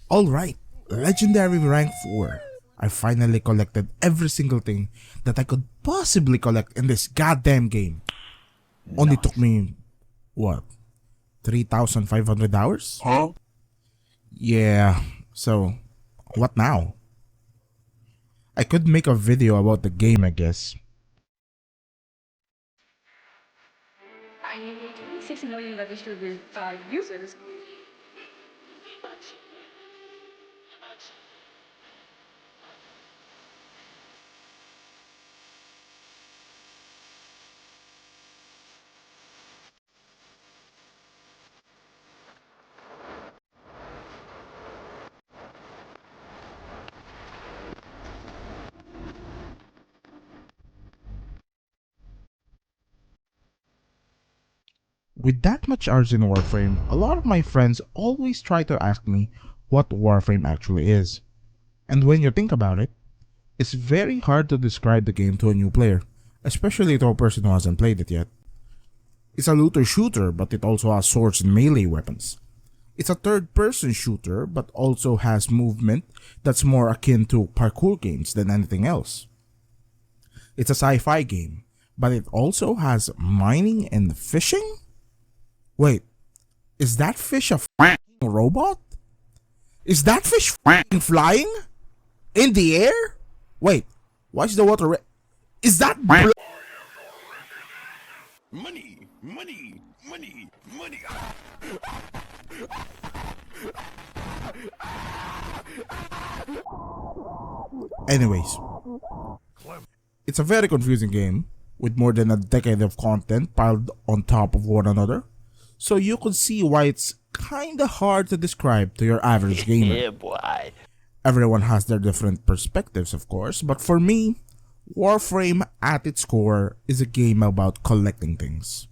Alright, Legendary rank 4. I finally collected every single thing that I could possibly collect in this goddamn game. Only took me, what, 3,500 hours? Huh? Yeah, so what now? I could make a video about the game, I guess. I 6 million registered users. With that much hours in Warframe, a lot of my friends always try to ask me what Warframe actually is. And when you think about it, it's very hard to describe the game to a new player, especially to a person who hasn't played it yet. It's a looter shooter, but it also has swords and melee weapons. It's a third-person shooter, but also has movement that's more akin to parkour games than anything else. It's a sci-fi game, but it also has mining and fishing? Wait, is that fish a f***ing robot? Is that fish f***ing flying? In the air? Wait, why is the water red? Is that Money, money, money, money. Anyways, it's a very confusing game with more than a decade of content piled on top of one another, so you could see why it's kinda hard to describe to your average gamer. Yeah, boy. Everyone has their different perspectives, of course, but for me, Warframe at its core is a game about collecting things.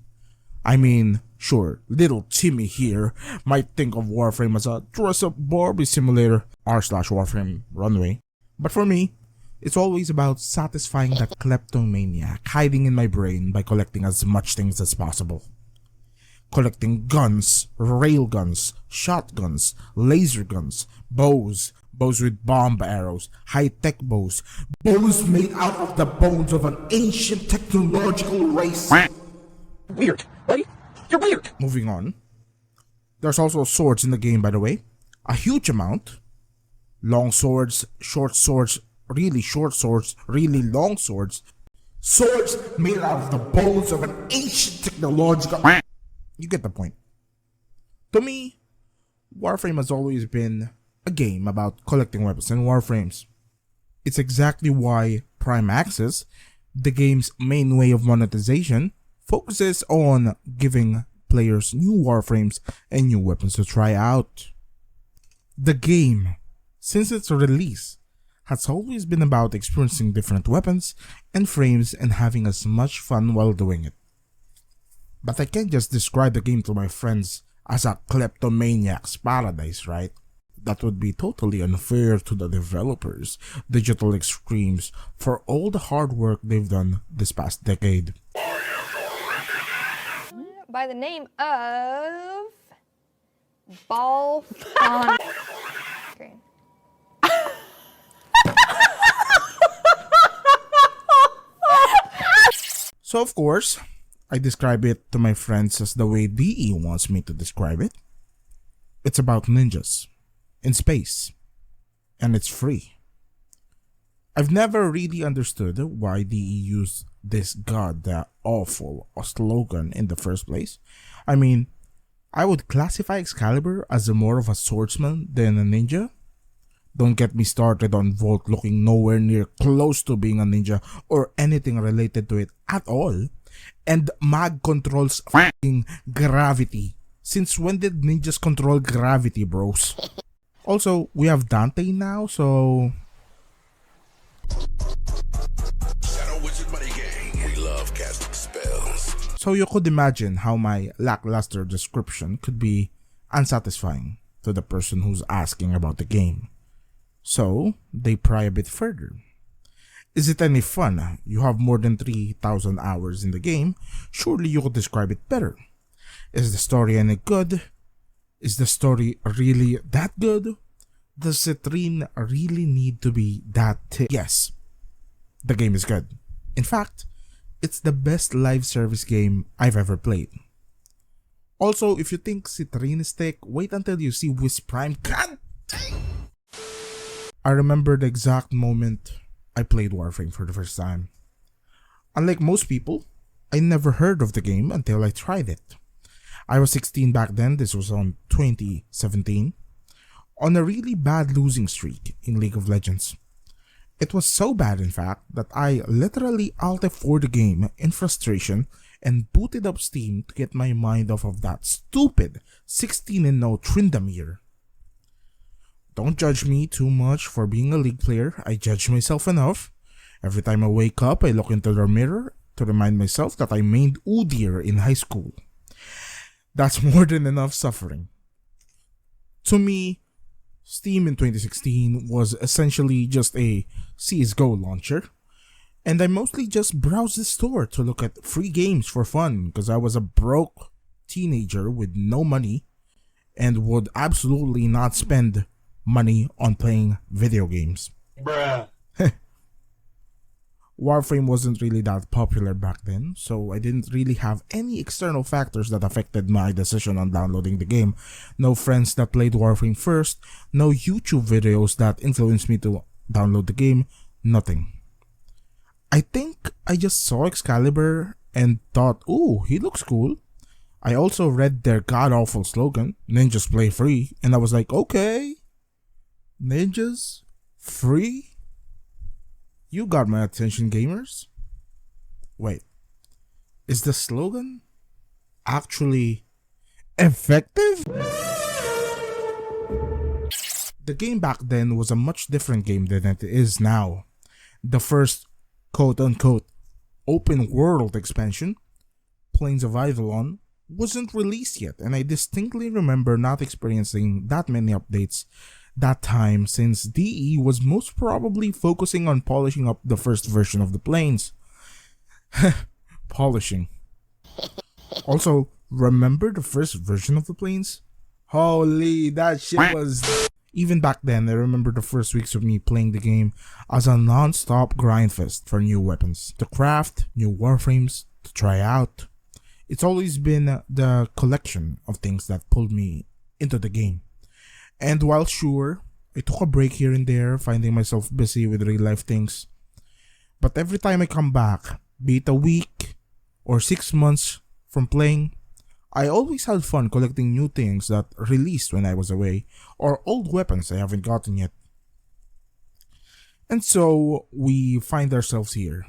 I mean, sure, little Timmy here might think of Warframe as a dress-up Barbie simulator r/Warframe runway, but for me, it's always about satisfying that kleptomaniac hiding in my brain by collecting as much things as possible. Collecting guns, railguns, shotguns, laser guns, bows with bomb arrows, high-tech bows made out of the bones of an ancient technological race. Weird, buddy. You're weird. Moving on. There's also swords in the game, by the way. A huge amount. Long swords, short swords, really short swords, really long swords. Swords made out of the bones of an ancient technological... You get the point. To me, Warframe has always been a game about collecting weapons and warframes. It's exactly why Prime Access, the game's main way of monetization, focuses on giving players new warframes and new weapons to try out. The game, since its release, has always been about experiencing different weapons and frames and having as much fun while doing it. But I can't just describe the game to my friends as a kleptomaniac's paradise, right? That would be totally unfair to the developers, Digital Extremes, for all the hard work they've done this past decade. By the name of Ball on screen. So of course, I describe it to my friends as the way DE wants me to describe it. It's about ninjas in space, and it's free. I've never really understood why DE used this goddamn awful slogan in the first place. I mean, I would classify Excalibur as more of a swordsman than a ninja. Don't get me started on Volt looking nowhere near close to being a ninja or anything related to it at all. And Mag controls f***ing gravity. Since when did ninjas control gravity, bros? Also, we have Dante now, so... So you could imagine how my lackluster description could be unsatisfying to the person who's asking about the game. So, they pry a bit further. Is it any fun? You have more than 3,000 hours in the game. Surely you could describe it better. Is the story any good? Is the story really that good? Does Citrine really need to be that Yes, the game is good. In fact, it's the best live service game I've ever played. Also, if you think Citrine is thick, wait until you see Prime. God dang! I remember the exact moment I played Warframe for the first time. Unlike most people, I never heard of the game until I tried it. I was 16 back then, this was on 2017, on a really bad losing streak in League of Legends. It was so bad, in fact, that I literally Alt F4 the game in frustration and booted up Steam to get my mind off of that stupid 16-0 Tryndamere. Don't judge me too much for being a League player, I judge myself enough. Every time I wake up, I look into the mirror to remind myself that I mained Udyr in high school. That's more than enough suffering. To me, Steam in 2016 was essentially just a CSGO launcher, and I mostly just browsed the store to look at free games for fun because I was a broke teenager with no money and would absolutely not spend money on playing video games. Bruh. Warframe wasn't really that popular back then, so I didn't really have any external factors that affected my decision on downloading the game. No friends that played Warframe first, no YouTube videos that influenced me to download the game, nothing. I think I just saw Excalibur and thought, ooh, he looks cool. I also read their god-awful slogan, Ninjas Play Free, and I was like, okay, Ninjas Free? You got my attention, gamers. Wait, is the slogan actually effective? The game back then was a much different game than it is now. The first quote-unquote open world expansion, Plains of Eidolon, wasn't released yet, and I distinctly remember not experiencing that many updates that time since DE was most probably focusing on polishing up the first version of the Plains. Polishing. Also, remember the first version of the Plains? Holy, that shit was... Even back then, I remember the first weeks of me playing the game as a non-stop grindfest for new weapons, to craft, new warframes, to try out. It's always been the collection of things that pulled me into the game. And while sure, I took a break here and there, finding myself busy with real life things. But every time I come back, be it a week or 6 months from playing, I always had fun collecting new things that released when I was away, or old weapons I haven't gotten yet. And so, we find ourselves here.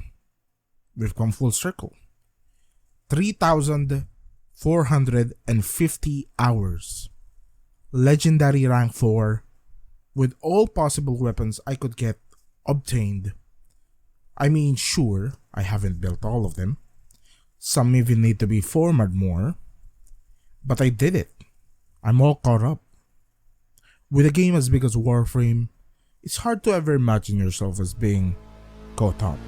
We've come full circle. 3,450 hours. Legendary rank 4, with all possible weapons I could get obtained. I mean, sure, I haven't built all of them. Some even need to be formatted more. But I did it. I'm all caught up. With a game as big as Warframe, it's hard to ever imagine yourself as being caught up.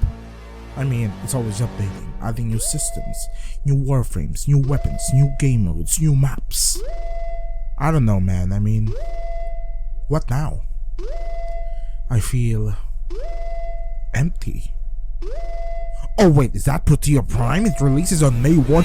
I mean, it's always updating, adding new systems, new warframes, new weapons, new game modes, new maps. I don't know, man. I mean, what now? I feel empty. Oh wait, is that Protea Prime? It releases on May 1.